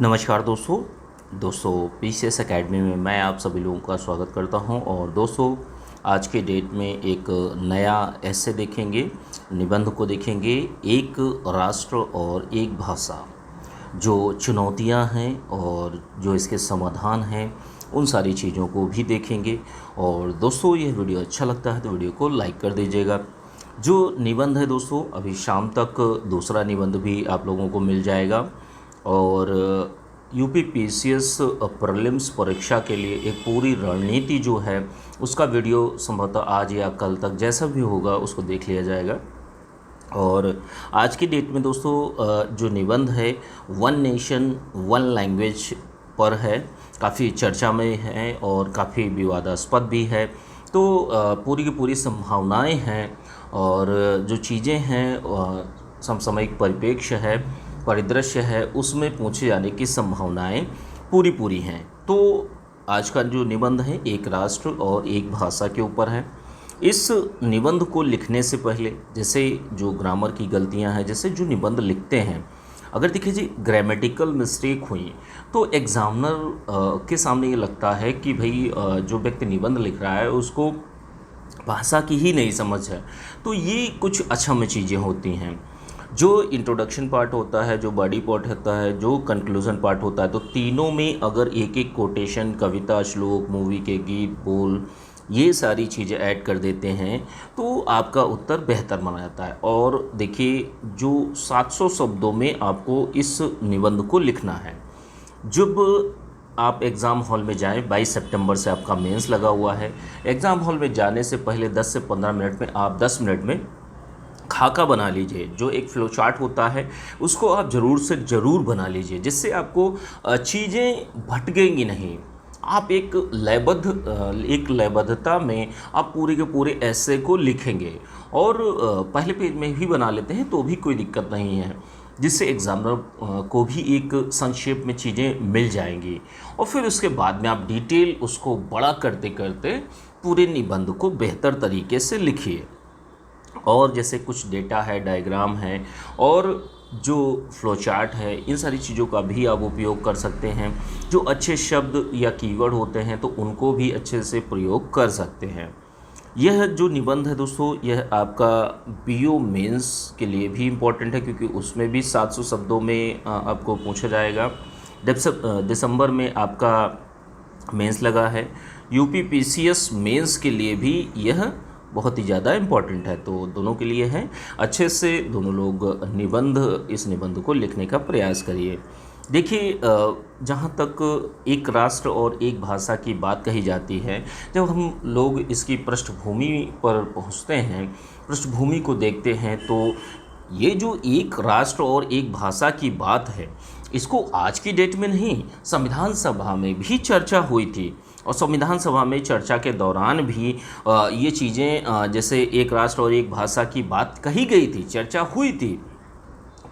नमस्कार दोस्तों। PCS academy में मैं आप सभी लोगों का स्वागत करता हूं। और दोस्तों, आज के डेट में एक नया ऐसे देखेंगे, निबंध को देखेंगे, एक राष्ट्र और एक भाषा। जो चुनौतियां हैं और जो इसके समाधान हैं, उन सारी चीज़ों को भी देखेंगे। और दोस्तों, यह वीडियो अच्छा लगता है तो वीडियो को लाइक कर दीजिएगा। जो निबंध है दोस्तों, अभी शाम तक दूसरा निबंध भी आप लोगों को मिल जाएगा। और यूपी पीसीएस प्रीलिम्स परीक्षा के लिए एक पूरी रणनीति जो है, उसका वीडियो संभवतः आज या कल तक जैसा भी होगा उसको देख लिया जाएगा। और आज की डेट में दोस्तों, जो निबंध है वन नेशन वन लैंग्वेज पर है, काफ़ी चर्चा में है और काफ़ी विवादास्पद भी है। तो पूरी की पूरी संभावनाएं हैं और जो चीज़ें हैं, समसामयिक परिप्रेक्ष्य है, परिदृश्य है, उसमें पूछे जाने की संभावनाएं पूरी पूरी हैं। तो आज का जो निबंध है एक राष्ट्र और एक भाषा के ऊपर है। इस निबंध को लिखने से पहले जैसे जो ग्रामर की गलतियां हैं, जैसे जो निबंध लिखते हैं, अगर देखिए जी ग्रामेटिकल मिस्टेक हुई तो एग्जामिनर के सामने ये लगता है कि भाई जो व्यक्ति निबंध लिख रहा है उसको भाषा की ही नहीं समझ है। तो ये कुछ अक्षम्य चीज़ें होती हैं। जो इंट्रोडक्शन पार्ट होता है, जो बॉडी पार्ट होता है, जो कंक्लूजन पार्ट होता है, तो तीनों में अगर एक एक कोटेशन, कविता, श्लोक, मूवी के गीत, बोल, ये सारी चीज़ें ऐड कर देते हैं तो आपका उत्तर बेहतर माना जाता है। और देखिए, जो 700 शब्दों में आपको इस निबंध को लिखना है। जब आप एग्ज़ाम हॉल में जाएं, 22 सितंबर से आपका मेंस लगा हुआ है। एग्ज़ाम हॉल में जाने से पहले 10 से 15 मिनट में आप 10 मिनट में खाका बना लीजिए। जो एक फ्लो चार्ट होता है उसको आप ज़रूर से ज़रूर बना लीजिए, जिससे आपको चीज़ें भटकेंगी नहीं। आप एक लयबद्धता में आप पूरे के पूरे ऐसे को लिखेंगे। और पहले पेज में भी बना लेते हैं तो भी कोई दिक्कत नहीं है, जिससे एग्जामिनर को भी एक संक्षेप में चीज़ें मिल जाएंगी। और फिर उसके बाद में आप डिटेल उसको बड़ा करते करते पूरे निबंध को बेहतर तरीके से लिखिए। और जैसे कुछ डेटा है, डायग्राम है और जो फ्लो चार्ट है, इन सारी चीज़ों का भी आप उपयोग कर सकते हैं। जो अच्छे शब्द या कीवर्ड होते हैं तो उनको भी अच्छे से प्रयोग कर सकते हैं। यह जो निबंध है दोस्तों, यह आपका बीओ मेंस के लिए भी इम्पोर्टेंट है, क्योंकि उसमें भी 700 शब्दों में आपको पूछा जाएगा। दिसंबर में आपका मेंस लगा है। यूपी पीसीएस मेंस के लिए भी यह बहुत ही ज़्यादा इम्पॉर्टेंट है। तो दोनों के लिए है, अच्छे से दोनों लोग इस निबंध को लिखने का प्रयास करिए। देखिए, जहाँ तक एक राष्ट्र और एक भाषा की बात कही जाती है, जब हम लोग इसकी पृष्ठभूमि पर पहुँचते हैं, पृष्ठभूमि को देखते हैं, तो ये जो एक राष्ट्र और एक भाषा की बात है, इसको आज की डेट में नहीं, संविधान सभा में भी चर्चा हुई थी। और संविधान सभा में चर्चा के दौरान भी ये चीज़ें, जैसे एक राष्ट्र और एक भाषा की बात कही गई थी, चर्चा हुई थी।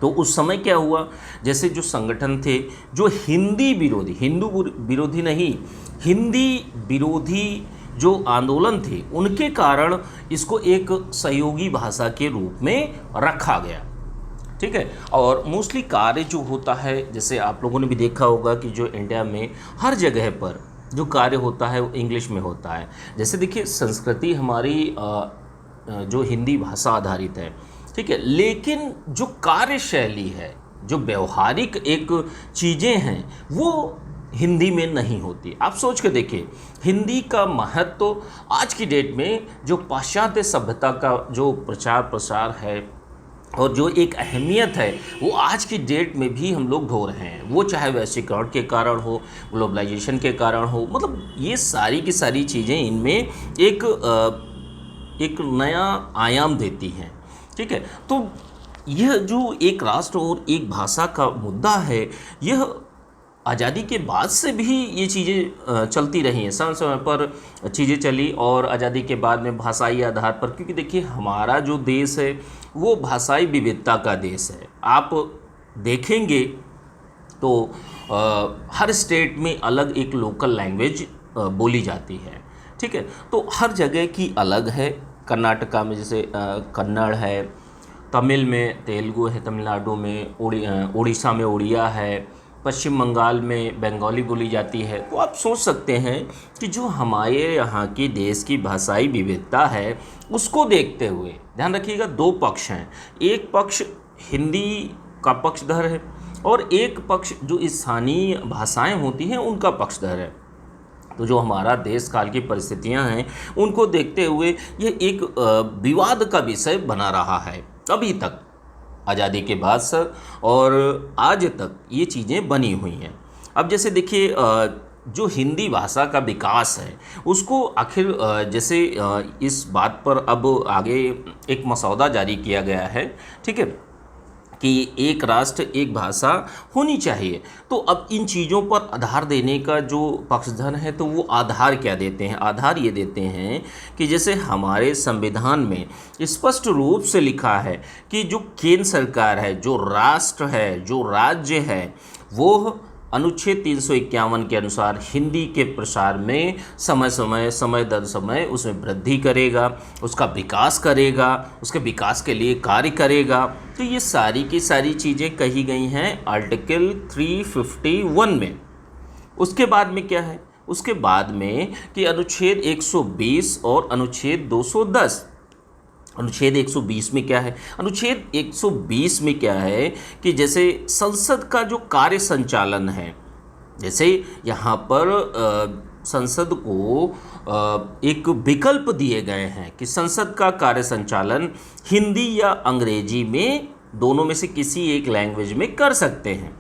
तो उस समय क्या हुआ, जैसे जो संगठन थे, जो हिंदी विरोधी, हिंदू विरोधी नहीं, हिंदी विरोधी जो आंदोलन थे, उनके कारण इसको एक सहयोगी भाषा के रूप में रखा गया। ठीक है। और मोस्टली कार्य जो होता है, जैसे आप लोगों ने भी देखा होगा कि जो इंडिया में हर जगह पर जो कार्य होता है वो इंग्लिश में होता है। जैसे देखिए, संस्कृति हमारी जो हिंदी भाषा आधारित है, ठीक है, लेकिन जो कार्यशैली है, जो व्यवहारिक एक चीज़ें हैं, वो हिंदी में नहीं होती। आप सोच के देखिए, हिंदी का महत्व तो आज की डेट में जो पाश्चात्य सभ्यता का जो प्रचार प्रसार है और जो एक अहमियत है, वो आज की डेट में भी हम लोग ढो रहे हैं। वो चाहे वैश्वीकरण के कारण हो, ग्लोबलाइजेशन के कारण हो, मतलब ये सारी की सारी चीज़ें इनमें एक नया आयाम देती हैं। ठीक है। तो यह जो एक राष्ट्र और एक भाषा का मुद्दा है, यह आज़ादी के बाद से भी ये चीज़ें चलती रही हैं। समय समय पर चीज़ें चली और आज़ादी के बाद में भाषाई आधार पर, क्योंकि देखिए हमारा जो देश है वो भाषाई विविधता का देश है। आप देखेंगे तो हर स्टेट में अलग एक लोकल लैंग्वेज बोली जाती है। ठीक है। तो हर जगह की अलग है। कर्नाटका में जैसे कन्नड़ है, तमिल में तेलुगु है, तमिलनाडु में उड़ीसा में उड़िया है, पश्चिम बंगाल में बंगाली बोली जाती है। तो आप सोच सकते हैं कि जो हमारे यहाँ की देश की भाषाई विविधता है उसको देखते हुए, ध्यान रखिएगा, दो पक्ष हैं। एक पक्ष हिंदी का पक्षधर है और एक पक्ष जो स्थानीय भाषाएं होती हैं उनका पक्षधर है। तो जो हमारा देश काल की परिस्थितियां हैं उनको देखते हुए ये एक विवाद का विषय बना रहा है अभी तक, आज़ादी के बाद से और आज तक ये चीज़ें बनी हुई हैं। अब जैसे देखिए, जो हिंदी भाषा का विकास है उसको आखिर जैसे इस बात पर अब आगे एक मसौदा जारी किया गया है, ठीक है, कि एक राष्ट्र एक भाषा होनी चाहिए। तो अब इन चीज़ों पर आधार देने का जो पक्षधर है तो वो आधार क्या देते हैं? आधार ये देते हैं कि जैसे हमारे संविधान में स्पष्ट रूप से लिखा है कि जो केंद्र सरकार है, जो राष्ट्र है, जो राज्य है, वो अनुच्छेद 351 के अनुसार हिंदी के प्रसार में समय दर समय उसमें वृद्धि करेगा, उसका विकास करेगा, उसके विकास के लिए कार्य करेगा। तो ये सारी की सारी चीज़ें कही गई हैं आर्टिकल 351 में। उसके बाद में क्या है? उसके बाद में कि अनुच्छेद 120 और अनुच्छेद 210। अनुच्छेद 120 में क्या है? अनुच्छेद 120 में क्या है कि जैसे संसद का जो कार्य संचालन है, जैसे यहाँ पर संसद को एक विकल्प दिए गए हैं कि संसद का कार्य संचालन हिंदी या अंग्रेजी में, दोनों में से किसी एक लैंग्वेज में कर सकते हैं,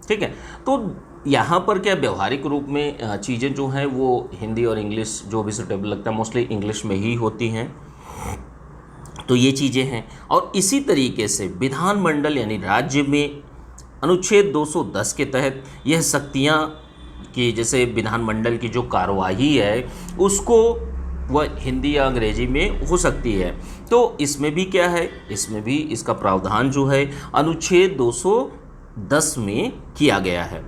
ठीक है। तो यहाँ पर क्या व्यवहारिक रूप में चीज़ें जो हैं वो हिंदी और इंग्लिश जो भी सुटेबल लगता है मोस्टली इंग्लिश में ही होती हैं। तो ये चीज़ें हैं। और इसी तरीके से विधानमंडल यानी राज्य में अनुच्छेद 210 के तहत यह शक्तियाँ कि जैसे विधानमंडल की जो कार्यवाही है उसको वह हिंदी या अंग्रेजी में हो सकती है। तो इसमें भी क्या है? इसमें भी इसका प्रावधान जो है अनुच्छेद 210 में किया गया है।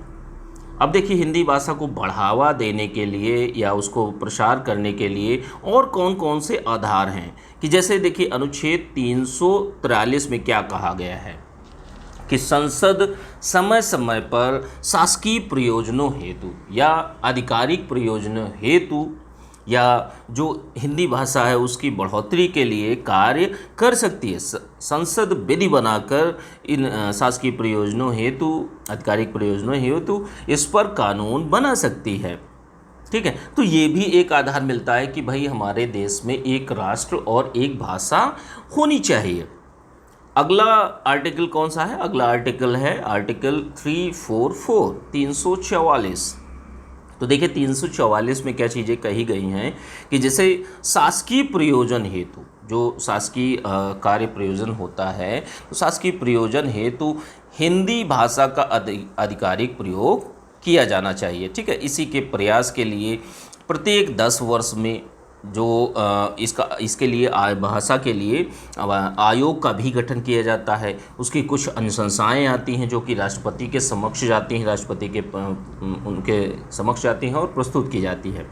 अब देखिए, हिंदी भाषा को बढ़ावा देने के लिए या उसको प्रसार करने के लिए और कौन कौन से आधार हैं कि जैसे देखिए अनुच्छेद 343 में क्या कहा गया है कि संसद समय समय पर शासकीय प्रयोजनों हेतु या आधिकारिक प्रयोजनों हेतु या जो हिंदी भाषा है उसकी बढ़ोतरी के लिए कार्य कर सकती है। संसद विधि बनाकर इन शासकीय प्रयोजनों हेतु, आधिकारिक प्रयोजनों हेतु इस पर कानून बना सकती है, ठीक है। तो ये भी एक आधार मिलता है कि भाई हमारे देश में एक राष्ट्र और एक भाषा होनी चाहिए। अगला आर्टिकल कौन सा है? अगला आर्टिकल है आर्टिकल 344, 344। तो देखिए 344 में क्या चीज़ें कही गई हैं कि जैसे शासकीय प्रयोजन हेतु, जो शासकीय कार्य प्रयोजन होता है, तो शासकीय प्रयोजन हेतु हिंदी भाषा का आधिकारिक प्रयोग किया जाना चाहिए, ठीक है। इसी के प्रयास के लिए प्रत्येक 10 वर्ष में जो इसके लिए भाषा के लिए आयोग का भी गठन किया जाता है। उसकी कुछ अनुशंसाएँ आती हैं जो कि राष्ट्रपति के समक्ष जाती हैं, राष्ट्रपति के उनके समक्ष जाती हैं और प्रस्तुत की जाती है,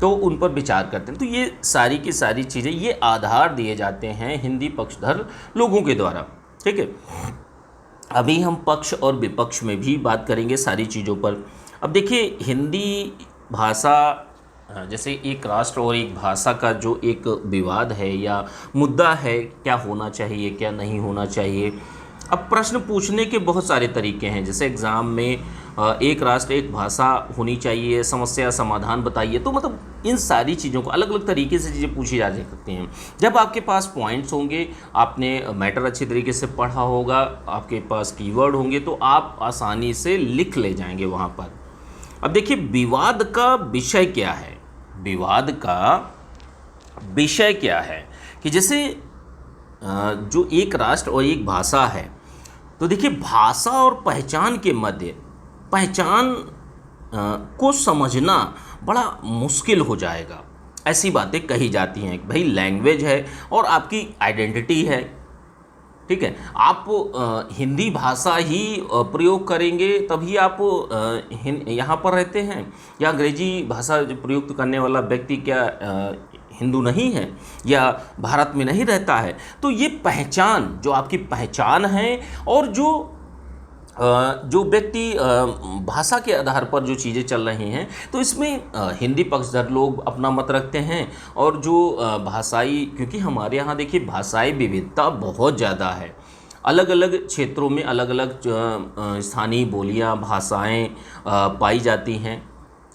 तो उन पर विचार करते हैं। तो ये सारी की सारी चीज़ें, ये आधार दिए जाते हैं हिंदी पक्षधर लोगों के द्वारा, ठीक है। अभी हम पक्ष और विपक्ष में भी बात करेंगे सारी चीज़ों पर। अब देखिए, हिंदी भाषा जैसे एक राष्ट्र और एक भाषा का जो एक विवाद है या मुद्दा है, क्या होना चाहिए क्या नहीं होना चाहिए। अब प्रश्न पूछने के बहुत सारे तरीके हैं, जैसे एग्ज़ाम में एक राष्ट्र एक भाषा होनी चाहिए, समस्या समाधान बताइए। तो मतलब इन सारी चीज़ों को अलग अलग तरीके से चीज़ें पूछी जा सकती हैं। जब आपके पास पॉइंट्स होंगे, आपने मैटर अच्छी तरीके से पढ़ा होगा, आपके पास कीवर्ड होंगे, तो आप आसानी से लिख ले जाएंगे वहाँ पर। अब देखिए, विवाद का विषय क्या है? विवाद का विषय क्या है कि जैसे जो एक राष्ट्र और एक भाषा है, तो देखिए भाषा और पहचान के मध्य पहचान को समझना बड़ा मुश्किल हो जाएगा। ऐसी बातें कही जाती हैं कि भाई लैंग्वेज है और आपकी आइडेंटिटी है, ठीक है। आप हिंदी भाषा ही प्रयोग करेंगे तभी आप यहाँ पर रहते हैं, या अंग्रेजी भाषा प्रयुक्त करने वाला व्यक्ति क्या हिंदू नहीं है या भारत में नहीं रहता है। तो ये पहचान, जो आपकी पहचान है और जो जो व्यक्ति भाषा के आधार पर जो चीज़ें चल रही हैं, तो इसमें हिंदी पक्षधर लोग अपना मत रखते हैं, और जो भाषाई, क्योंकि हमारे यहाँ देखिए भाषाई विविधता बहुत ज़्यादा है, अलग अलग क्षेत्रों में अलग अलग स्थानीय बोलियाँ भाषाएं पाई जाती हैं,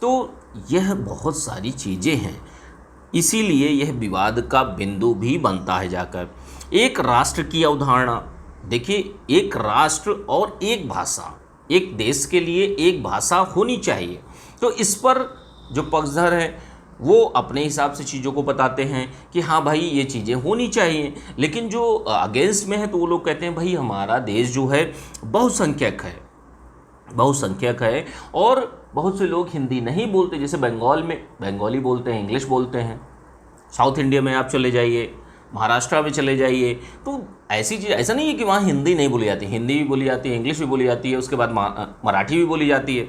तो यह बहुत सारी चीज़ें हैं, इसीलिए यह विवाद का बिंदु भी बनता है जाकर। एक राष्ट्र की अवधारणा, देखिए एक राष्ट्र और एक भाषा, एक देश के लिए एक भाषा होनी चाहिए, तो इस पर जो पक्षधर हैं वो अपने हिसाब से चीज़ों को बताते हैं कि हाँ भाई ये चीज़ें होनी चाहिए, लेकिन जो अगेंस्ट में है तो वो लोग कहते हैं भाई हमारा देश जो है बहुसंख्यक है, बहुसंख्यक है, और बहुत से लोग हिंदी नहीं बोलते, जैसे बंगाल में बंगाली बोलते हैं, इंग्लिश बोलते हैं, साउथ इंडिया में आप चले जाइए, महाराष्ट्र में चले जाइए, तो ऐसी चीज़, ऐसा नहीं है कि वहाँ हिंदी नहीं बोली जाती, हिंदी भी बोली जाती है, इंग्लिश भी बोली जाती है, उसके बाद मराठी भी बोली जाती है।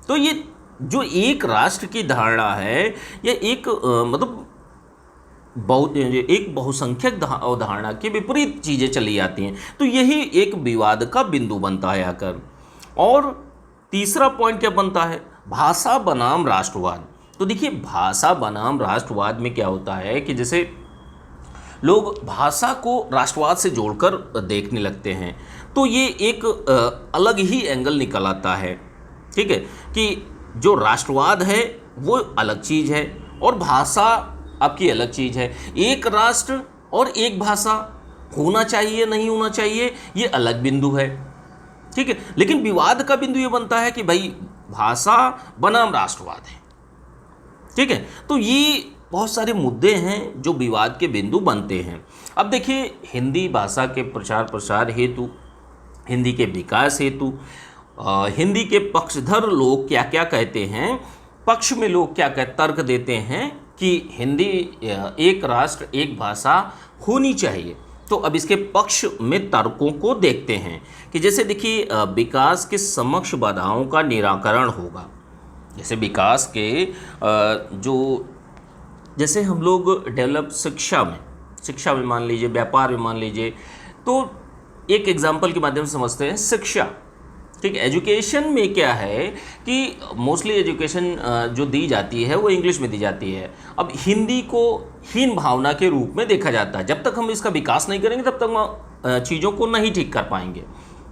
तो ये जो एक राष्ट्र की धारणा है, यह एक मतलब एक बहुसंख्यक अवधारणा के विपरीत चीज़ें चली जाती हैं, तो यही एक विवाद का बिंदु बनता है आकर। और तीसरा पॉइंट क्या बनता है, भाषा बनाम राष्ट्रवाद। तो देखिए भाषा बनाम राष्ट्रवाद में क्या होता है कि जैसे लोग भाषा को राष्ट्रवाद से जोड़कर देखने लगते हैं, तो ये एक अलग ही एंगल निकल आता है, ठीक है, कि जो राष्ट्रवाद है वो अलग चीज़ है और भाषा आपकी अलग चीज़ है। एक राष्ट्र और एक भाषा होना चाहिए नहीं होना चाहिए ये अलग बिंदु है, ठीक है, लेकिन विवाद का बिंदु ये बनता है कि भाई भाषा बनाम राष्ट्रवाद है, ठीक है। तो ये बहुत सारे मुद्दे हैं जो विवाद के बिंदु बनते हैं। अब देखिए हिंदी भाषा के प्रचार प्रसार हेतु, हिंदी के विकास हेतु हिंदी के पक्षधर लोग क्या क्या कहते हैं, पक्ष में लोग क्या क्या तर्क देते हैं कि हिंदी एक राष्ट्र एक भाषा होनी चाहिए। तो अब इसके पक्ष में तर्कों को देखते हैं कि जैसे देखिए विकास के समक्ष बाधाओं का निराकरण होगा। जैसे विकास के जो जैसे हम लोग डेवलप शिक्षा में मान लीजिए, व्यापार में मान लीजिए, तो एक एग्जाम्पल के माध्यम से समझते हैं शिक्षा, ठीक है। एजुकेशन में क्या है कि मोस्टली एजुकेशन जो दी जाती है वो इंग्लिश में दी जाती है। अब हिंदी को हीन भावना के रूप में देखा जाता है, जब तक हम इसका विकास नहीं करेंगे तब तक हम चीज़ों को नहीं ठीक कर पाएंगे,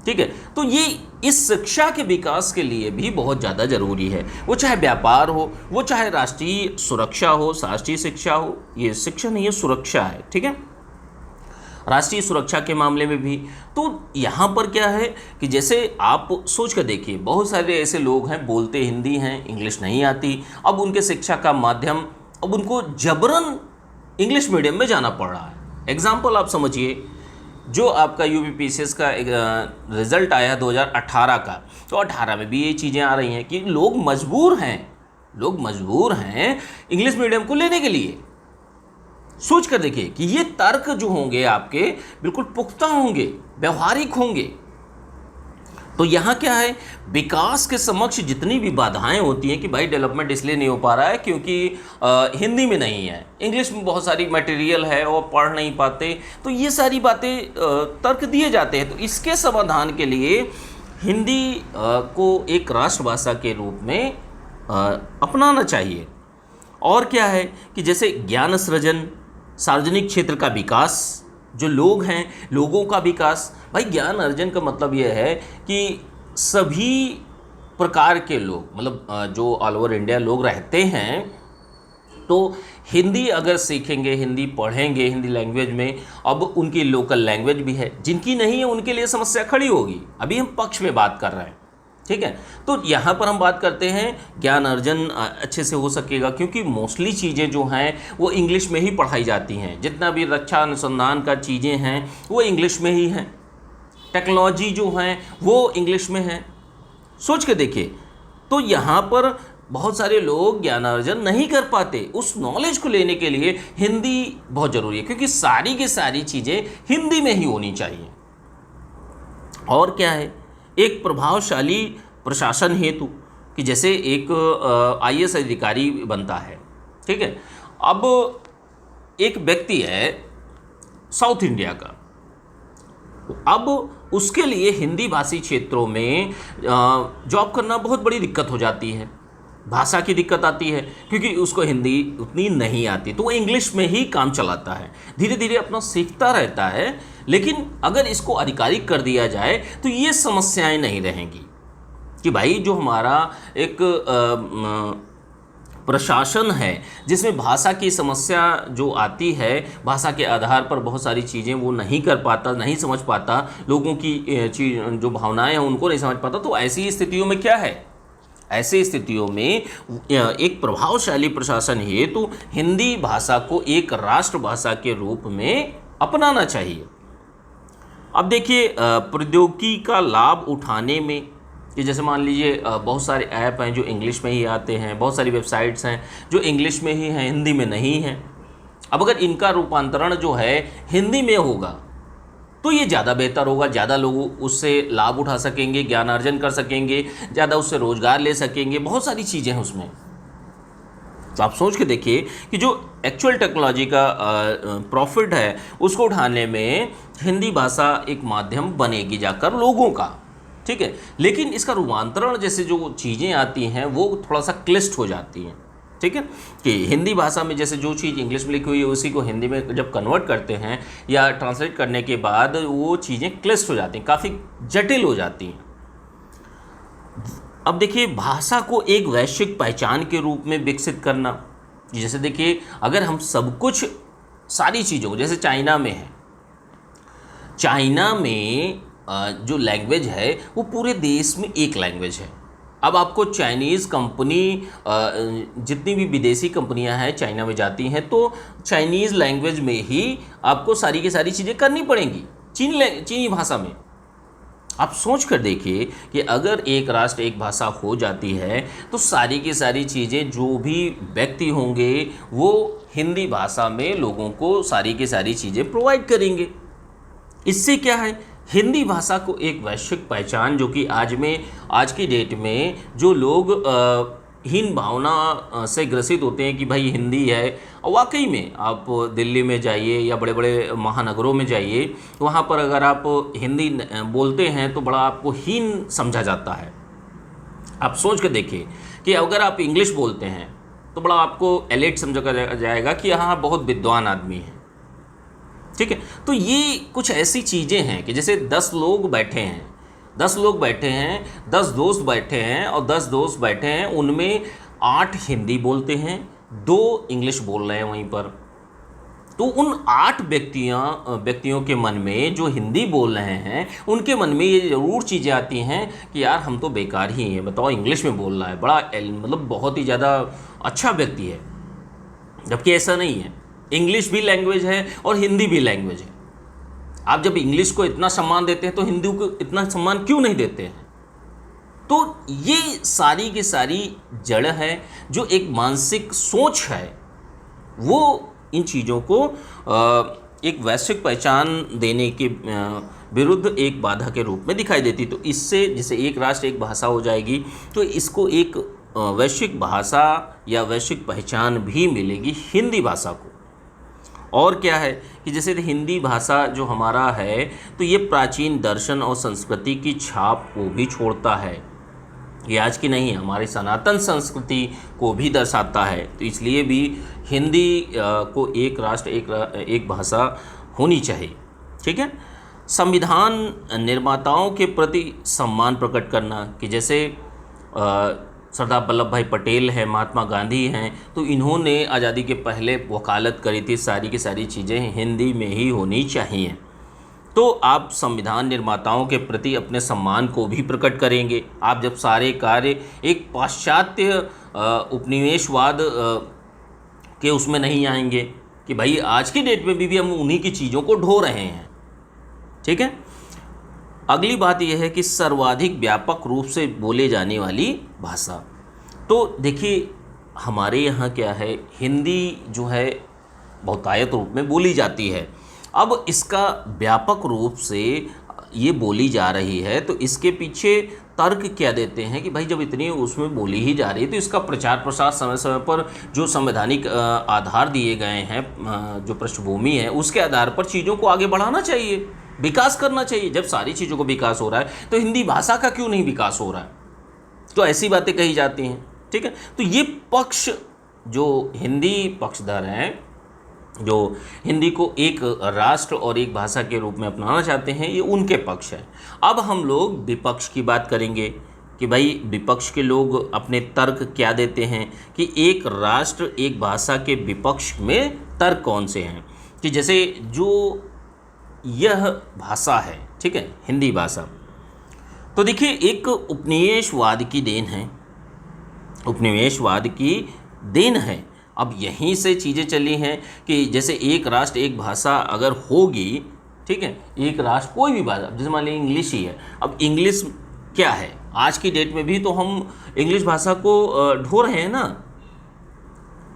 ठीक है। तो ये इस शिक्षा के विकास के लिए भी बहुत ज़्यादा ज़रूरी है, वो चाहे व्यापार हो, वो चाहे राष्ट्रीय सुरक्षा हो, राष्ट्रीय शिक्षा हो, ये शिक्षा नहीं है सुरक्षा है, ठीक है, राष्ट्रीय सुरक्षा के मामले में भी। तो यहाँ पर क्या है कि जैसे आप सोच कर देखिए, बहुत सारे ऐसे लोग हैं बोलते हिंदी हैं, इंग्लिश नहीं आती, अब उनके शिक्षा का माध्यम, अब उनको जबरन इंग्लिश मीडियम में जाना पड़ रहा है। एग्जाम्पल आप समझिए, जो आपका यूपीपीसीएस का रिज़ल्ट आया 2018 का, तो 18 में भी ये चीज़ें आ रही हैं कि लोग मजबूर हैं इंग्लिश मीडियम को लेने के लिए। सोच कर देखिए कि ये तर्क जो होंगे आपके बिल्कुल पुख्ता होंगे, व्यवहारिक होंगे। तो यहाँ क्या है, विकास के समक्ष जितनी भी बाधाएं होती हैं कि भाई डेवलपमेंट इसलिए नहीं हो पा रहा है क्योंकि हिंदी में नहीं है, इंग्लिश में बहुत सारी मटेरियल है और पढ़ नहीं पाते, तो ये सारी बातें तर्क दिए जाते हैं। तो इसके समाधान के लिए हिंदी को एक राष्ट्रभाषा के रूप में अपनाना चाहिए। और क्या है कि जैसे ज्ञान सृजन, सार्वजनिक क्षेत्र का विकास, जो लोग हैं लोगों का विकास। भाई ज्ञान अर्जन का मतलब यह है कि सभी प्रकार के लोग, मतलब जो ऑल ओवर इंडिया लोग रहते हैं, तो हिंदी अगर सीखेंगे, हिंदी पढ़ेंगे हिंदी लैंग्वेज में, अब उनकी लोकल लैंग्वेज भी है, जिनकी नहीं है उनके लिए समस्या खड़ी होगी। अभी हम पक्ष में बात कर रहे हैं, ठीक है। तो यहाँ पर हम बात करते हैं ज्ञान अर्जन अच्छे से हो सकेगा क्योंकि मोस्टली चीज़ें जो हैं वो इंग्लिश में ही पढ़ाई जाती हैं। जितना भी रक्षा अनुसंधान का चीज़ें हैं वो इंग्लिश में ही हैं, टेक्नोलॉजी जो हैं वो इंग्लिश में है। सोच के देखिए, तो यहाँ पर बहुत सारे लोग ज्ञान अर्जन नहीं कर पाते। उस नॉलेज को लेने के लिए हिंदी बहुत ज़रूरी है क्योंकि सारी की सारी चीज़ें हिंदी में ही होनी चाहिए। और क्या है, एक प्रभावशाली प्रशासन हेतु कि जैसे एक आईएएस अधिकारी बनता है, ठीक है। अब एक व्यक्ति है साउथ इंडिया का, अब उसके लिए हिंदी भाषी क्षेत्रों में जॉब करना बहुत बड़ी दिक्कत हो जाती है। भाषा की दिक्कत आती है क्योंकि उसको हिंदी उतनी नहीं आती, तो वो इंग्लिश में ही काम चलाता है, धीरे धीरे अपना सीखता रहता है। लेकिन अगर इसको आधिकारिक कर दिया जाए तो ये समस्याएं नहीं रहेंगी कि भाई जो हमारा एक प्रशासन है जिसमें भाषा की समस्या जो आती है, भाषा के आधार पर बहुत सारी चीज़ें वो नहीं कर पाता, नहीं समझ पाता, लोगों की जो भावनाएं हैं उनको नहीं समझ पाता। तो ऐसी स्थितियों में क्या है, ऐसी स्थितियों में एक प्रभावशाली प्रशासन हेतु हिंदी भाषा को एक राष्ट्रभाषा के रूप में अपनाना चाहिए। अब देखिए प्रौद्योगिकी का लाभ उठाने में, कि जैसे मान लीजिए बहुत सारे ऐप हैं जो इंग्लिश में ही आते हैं, बहुत सारी वेबसाइट्स हैं जो इंग्लिश में ही हैं, हिंदी में नहीं हैं। अब अगर इनका रूपांतरण जो है हिंदी में होगा तो ये ज़्यादा बेहतर होगा, ज़्यादा लोग उससे लाभ उठा सकेंगे, ज्ञानार्जन कर सकेंगे, ज़्यादा उससे रोज़गार ले सकेंगे, बहुत सारी चीज़ें हैं उसमें। तो आप सोच के देखिए कि जो एक्चुअल टेक्नोलॉजी का प्रॉफिट है उसको उठाने में हिंदी भाषा एक माध्यम बनेगी जाकर लोगों का, ठीक है। लेकिन इसका रूपांतरण जैसे जो चीज़ें आती हैं वो थोड़ा सा क्लिष्ट हो जाती हैं, ठीक है। कि हिंदी भाषा में जैसे जो चीज़ इंग्लिश में लिखी हुई है उसी को हिंदी में जब कन्वर्ट करते हैं या ट्रांसलेट करने के बाद वो चीज़ें क्लिष्ट हो जाती हैं, काफ़ी जटिल हो जाती हैं। अब देखिए भाषा को एक वैश्विक पहचान के रूप में विकसित करना, जैसे देखिए अगर हम सब कुछ सारी चीज़ों को, जैसे चाइना में है, चाइना में जो लैंग्वेज है वो पूरे देश में एक लैंग्वेज है। अब आपको चाइनीज़ कंपनी, जितनी भी विदेशी कंपनियां हैं चाइना में जाती हैं तो चाइनीज़ लैंग्वेज में ही आपको सारी की सारी चीज़ें करनी पड़ेंगी, चीनी भाषा में। आप सोच कर देखिए कि अगर एक राष्ट्र एक भाषा हो जाती है तो सारी की सारी चीज़ें जो भी व्यक्ति होंगे वो हिंदी भाषा में लोगों को सारी की सारी चीज़ें प्रोवाइड करेंगे। इससे क्या है, हिंदी भाषा को एक वैश्विक पहचान, जो कि आज की डेट में जो लोग हीन भावना से ग्रसित होते हैं कि भाई हिंदी है, और वाकई में आप दिल्ली में जाइए या बड़े बड़े महानगरों में जाइए, वहाँ पर अगर आप हिंदी बोलते हैं तो बड़ा आपको हीन समझा जाता है। आप सोच के देखिए कि अगर आप इंग्लिश बोलते हैं तो बड़ा आपको एलिट समझा जाएगा कि हाँ बहुत विद्वान आदमी है, ठीक है। तो ये कुछ ऐसी चीज़ें हैं कि जैसे 10 लोग बैठे हैं, 10 लोग बैठे हैं, 10 दोस्त बैठे हैं, और 10 दोस्त बैठे हैं, उनमें 8 हिंदी बोलते हैं, 2 इंग्लिश बोल रहे हैं वहीं पर। तो उन 8 व्यक्तियों के मन में जो हिंदी बोल रहे हैं उनके मन में ये ज़रूर चीज़ें आती हैं कि यार हम तो बेकार ही हैं, बताओ इंग्लिश में बोल रहा है, बड़ा मतलब बहुत ही ज़्यादा अच्छा व्यक्ति है। जबकि ऐसा नहीं है, इंग्लिश भी लैंग्वेज है और हिंदी भी लैंग्वेज है। आप जब इंग्लिश को इतना सम्मान देते हैं तो हिंदी को इतना सम्मान क्यों नहीं देते हैं? तो ये सारी की सारी जड़ है, जो एक मानसिक सोच है वो इन चीज़ों को एक वैश्विक पहचान देने के विरुद्ध एक बाधा के रूप में दिखाई देती। तो इससे जैसे एक राष्ट्र एक भाषा हो जाएगी तो इसको एक वैश्विक भाषा या वैश्विक पहचान भी मिलेगी हिंदी भाषा को। और क्या है कि जैसे हिंदी भाषा जो हमारा है तो ये प्राचीन दर्शन और संस्कृति की छाप को भी छोड़ता है, ये आज की नहीं है, हमारी सनातन संस्कृति को भी दर्शाता है। तो इसलिए भी हिंदी को एक राष्ट्र एक भाषा होनी चाहिए, ठीक है। संविधान निर्माताओं के प्रति सम्मान प्रकट करना, कि जैसे सरदार वल्लभ भाई पटेल हैं, महात्मा गांधी हैं, तो इन्होंने आज़ादी के पहले वकालत करी थी सारी की सारी चीज़ें हिंदी में ही होनी चाहिए। तो आप संविधान निर्माताओं के प्रति अपने सम्मान को भी प्रकट करेंगे। आप जब सारे कार्य एक पाश्चात्य उपनिवेशवाद के उसमें नहीं आएंगे कि भाई आज की डेट में भी हम उन्हीं की चीज़ों को ढो रहे हैं, ठीक है। अगली बात यह है कि सर्वाधिक व्यापक रूप से बोले जाने वाली भाषा। तो देखिए हमारे यहाँ क्या है, हिंदी जो है बहुतायत रूप में बोली जाती है। अब इसका व्यापक रूप से ये बोली जा रही है तो इसके पीछे तर्क क्या देते हैं कि भाई जब इतनी उसमें बोली ही जा रही है तो इसका प्रचार प्रसार समय समय पर जो संवैधानिक आधार दिए गए हैं, जो पृष्ठभूमि है उसके आधार पर चीज़ों को आगे बढ़ाना चाहिए। विकास करना चाहिए। जब सारी चीज़ों को विकास हो रहा है तो हिंदी भाषा का क्यों नहीं विकास हो रहा है? तो ऐसी बातें कही जाती हैं, ठीक है। तो ये पक्ष जो हिंदी पक्षधर हैं, जो हिंदी को एक राष्ट्र और एक भाषा के रूप में अपनाना चाहते हैं, ये उनके पक्ष है। अब हम लोग विपक्ष की बात करेंगे कि भाई विपक्ष के लोग अपने तर्क क्या देते हैं कि एक राष्ट्र एक भाषा के विपक्ष में तर्क कौन से हैं। कि जैसे जो यह भाषा है, ठीक है, हिंदी भाषा, तो देखिए एक उपनिवेशवाद की देन है, उपनिवेशवाद की देन है। अब यहीं से चीज़ें चली हैं कि जैसे एक राष्ट्र एक भाषा अगर होगी, ठीक है, एक राष्ट्र कोई भी भाषा, जैसे मान लीजिए इंग्लिश ही है। अब इंग्लिश क्या है, आज की डेट में भी तो हम इंग्लिश भाषा को ढो रहे हैं ना।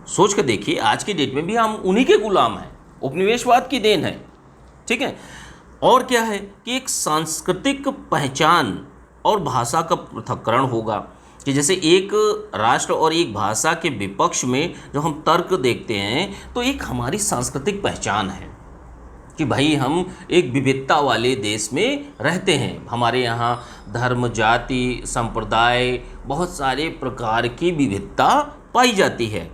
सोच कर देखिए, आज की डेट में भी हम उन्हीं के गुलाम हैं, उपनिवेशवाद की देन है, ठीक है। और क्या है कि एक सांस्कृतिक पहचान और भाषा का पृथक्करण होगा कि जैसे एक राष्ट्र और एक भाषा के विपक्ष में जो हम तर्क देखते हैं, तो एक हमारी सांस्कृतिक पहचान है कि भाई हम एक विविधता वाले देश में रहते हैं। हमारे यहाँ धर्म, जाति, संप्रदाय, बहुत सारे प्रकार की विविधता पाई जाती है।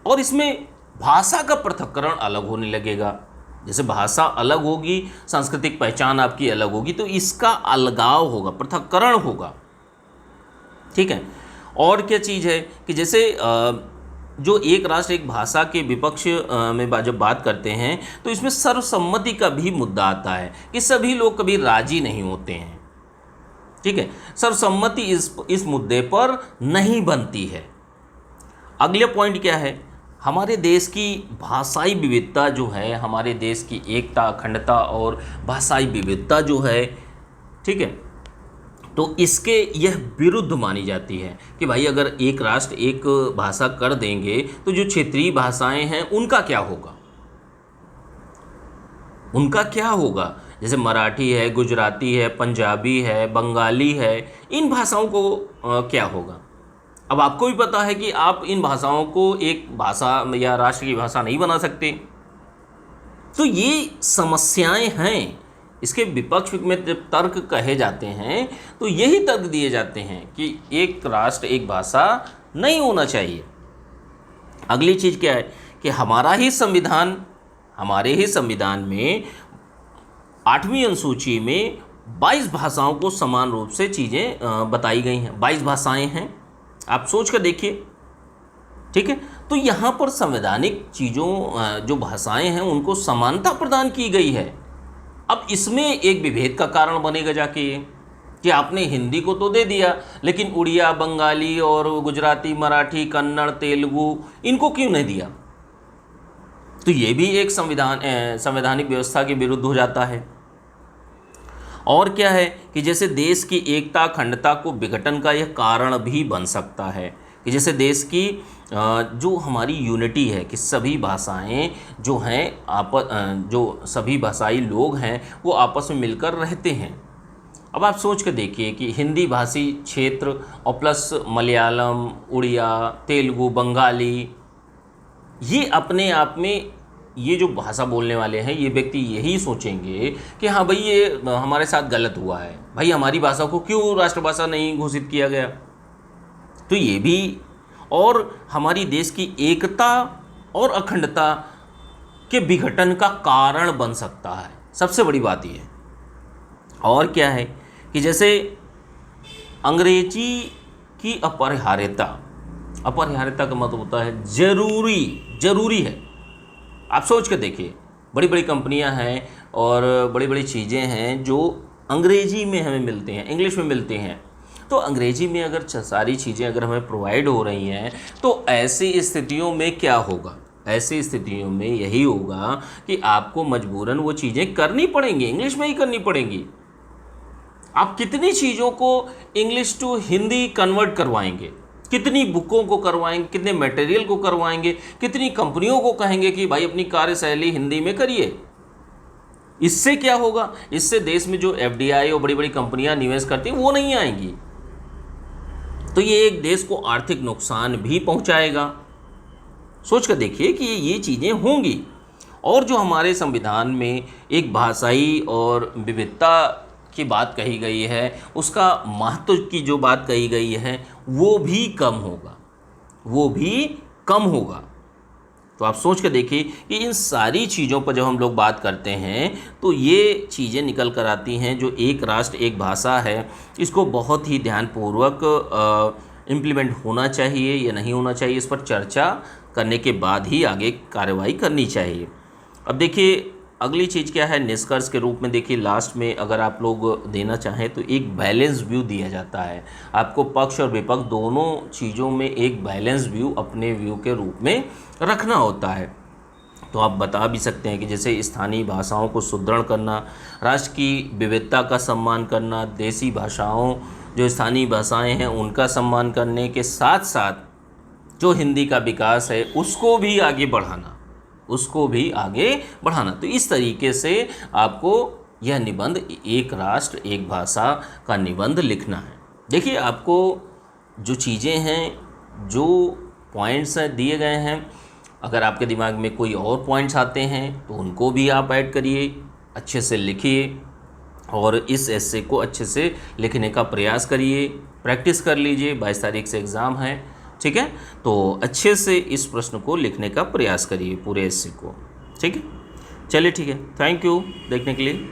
और इसमें भाषा का पृथक्करण अलग होने लगेगा। जैसे भाषा अलग होगी, सांस्कृतिक पहचान आपकी अलग होगी, तो इसका अलगाव होगा, पृथक्करण होगा, ठीक है। और क्या चीज़ है कि जैसे जो एक राष्ट्र एक भाषा के विपक्ष में जब बात करते हैं तो इसमें सर्वसम्मति का भी मुद्दा आता है कि सभी लोग कभी राजी नहीं होते हैं, ठीक है। सर्वसम्मति इस मुद्दे पर नहीं बनती है। अगले पॉइंट क्या है, हमारे देश की भाषाई विविधता जो है, हमारे देश की एकता, अखंडता और भाषाई विविधता जो है, ठीक है, तो इसके यह विरुद्ध मानी जाती है कि भाई अगर एक राष्ट्र एक भाषा कर देंगे तो जो क्षेत्रीय भाषाएं हैं उनका क्या होगा, उनका क्या होगा। जैसे मराठी है, गुजराती है, पंजाबी है, बंगाली है, इन भाषाओं को क्या होगा। अब आपको भी पता है कि आप इन भाषाओं को एक भाषा या राष्ट्र की भाषा नहीं बना सकते। तो ये समस्याएं हैं। इसके विपक्ष में जब तर्क कहे जाते हैं तो यही तर्क दिए जाते हैं कि एक राष्ट्र एक भाषा नहीं होना चाहिए। अगली चीज़ क्या है कि हमारे ही संविधान में 8वीं अनुसूची में 22 भाषाओं को समान रूप से चीज़ें बताई गई हैं। 22 भाषाएं हैं, आप सोच कर देखिए, ठीक है। तो यहाँ पर संवैधानिक चीज़ों जो भाषाएं हैं उनको समानता प्रदान की गई है। अब इसमें एक विभेद का कारण बनेगा जाके ये कि आपने हिंदी को तो दे दिया, लेकिन उड़िया, बंगाली और गुजराती, मराठी, कन्नड़, तेलुगु, इनको क्यों नहीं दिया। तो ये भी एक संवैधानिक व्यवस्था के विरुद्ध हो जाता है। और क्या है कि जैसे देश की एकता, अखंडता को विघटन का यह कारण भी बन सकता है कि जैसे देश की जो हमारी यूनिटी है कि सभी भाषाएं जो हैं जो सभी भाषाई लोग हैं वो आपस में मिलकर रहते हैं। अब आप सोच कर देखिए कि हिंदी भाषी क्षेत्र और प्लस मलयालम, उड़िया, तेलुगु, बंगाली, ये अपने आप में ये जो भाषा बोलने वाले हैं ये व्यक्ति यही सोचेंगे कि हाँ भाई ये हमारे साथ गलत हुआ है, भाई हमारी भाषा को क्यों राष्ट्रभाषा नहीं घोषित किया गया। तो ये भी और हमारी देश की एकता और अखंडता के विघटन का कारण बन सकता है। सबसे बड़ी बात ये है। और क्या है कि जैसे अंग्रेजी की अपरिहार्यता का मतलब होता है जरूरी है। आप सोच के देखिए, बड़ी बड़ी कंपनियां हैं और बड़ी बड़ी चीज़ें हैं जो अंग्रेजी में हमें मिलते हैं, इंग्लिश में मिलते हैं। तो अंग्रेजी में अगर सारी चीज़ें अगर हमें प्रोवाइड हो रही हैं तो ऐसी स्थितियों में क्या होगा, ऐसी स्थितियों में यही होगा कि आपको मजबूरन वो चीज़ें करनी पड़ेंगी, इंग्लिश में ही करनी पड़ेंगी। आप कितनी चीज़ों को इंग्लिश टू हिंदी कन्वर्ट करवाएंगे, कितनी बुकों को करवाएंगे, कितने मटेरियल को करवाएंगे, कितनी कंपनियों को कहेंगे कि भाई अपनी कार्यशैली हिंदी में करिए। इससे क्या होगा, इससे देश में जो FDI और बड़ी बड़ी कंपनियां निवेश करती हैं वो नहीं आएंगी। तो ये एक देश को आर्थिक नुकसान भी पहुंचाएगा। सोच कर देखिए कि ये चीज़ें होंगी। और जो हमारे संविधान में एक भाषाई और विविधता की बात कही गई है, उसका महत्व की जो बात कही गई है वो भी कम होगा, वो भी कम होगा। तो आप सोच के देखिए कि इन सारी चीज़ों पर जब हम लोग बात करते हैं तो ये चीज़ें निकल कर आती हैं। जो एक राष्ट्र एक भाषा है, इसको बहुत ही ध्यानपूर्वक इम्प्लीमेंट होना चाहिए या नहीं होना चाहिए, इस पर चर्चा करने के बाद ही आगे कार्रवाई करनी चाहिए। अब देखिए अगली चीज़ क्या है, निष्कर्ष के रूप में देखिए लास्ट में अगर आप लोग देना चाहें तो एक बैलेंस व्यू दिया जाता है। आपको पक्ष और विपक्ष दोनों चीज़ों में एक बैलेंस व्यू अपने व्यू के रूप में रखना होता है। तो आप बता भी सकते हैं कि जैसे स्थानीय भाषाओं को सुदृढ़ करना, राष्ट्र की विविधता का सम्मान करना, देसी भाषाओं जो स्थानीय भाषाएं हैं उनका सम्मान करने के साथ साथ जो हिंदी का विकास है उसको भी आगे बढ़ाना, उसको भी आगे बढ़ाना। तो इस तरीके से आपको यह निबंध एक राष्ट्र एक भाषा का निबंध लिखना है। देखिए आपको जो चीज़ें हैं, जो पॉइंट्स दिए गए हैं, अगर आपके दिमाग में कोई और पॉइंट्स आते हैं तो उनको भी आप ऐड करिए, अच्छे से लिखिए और इस एस्से को अच्छे से लिखने का प्रयास करिए, प्रैक्टिस कर लीजिए। 22 तारीख से एग्ज़ाम है, ठीक है, तो अच्छे से इस प्रश्न को लिखने का प्रयास करिए, पूरे एस्से को, ठीक है। चलिए ठीक है, थैंक यू देखने के लिए।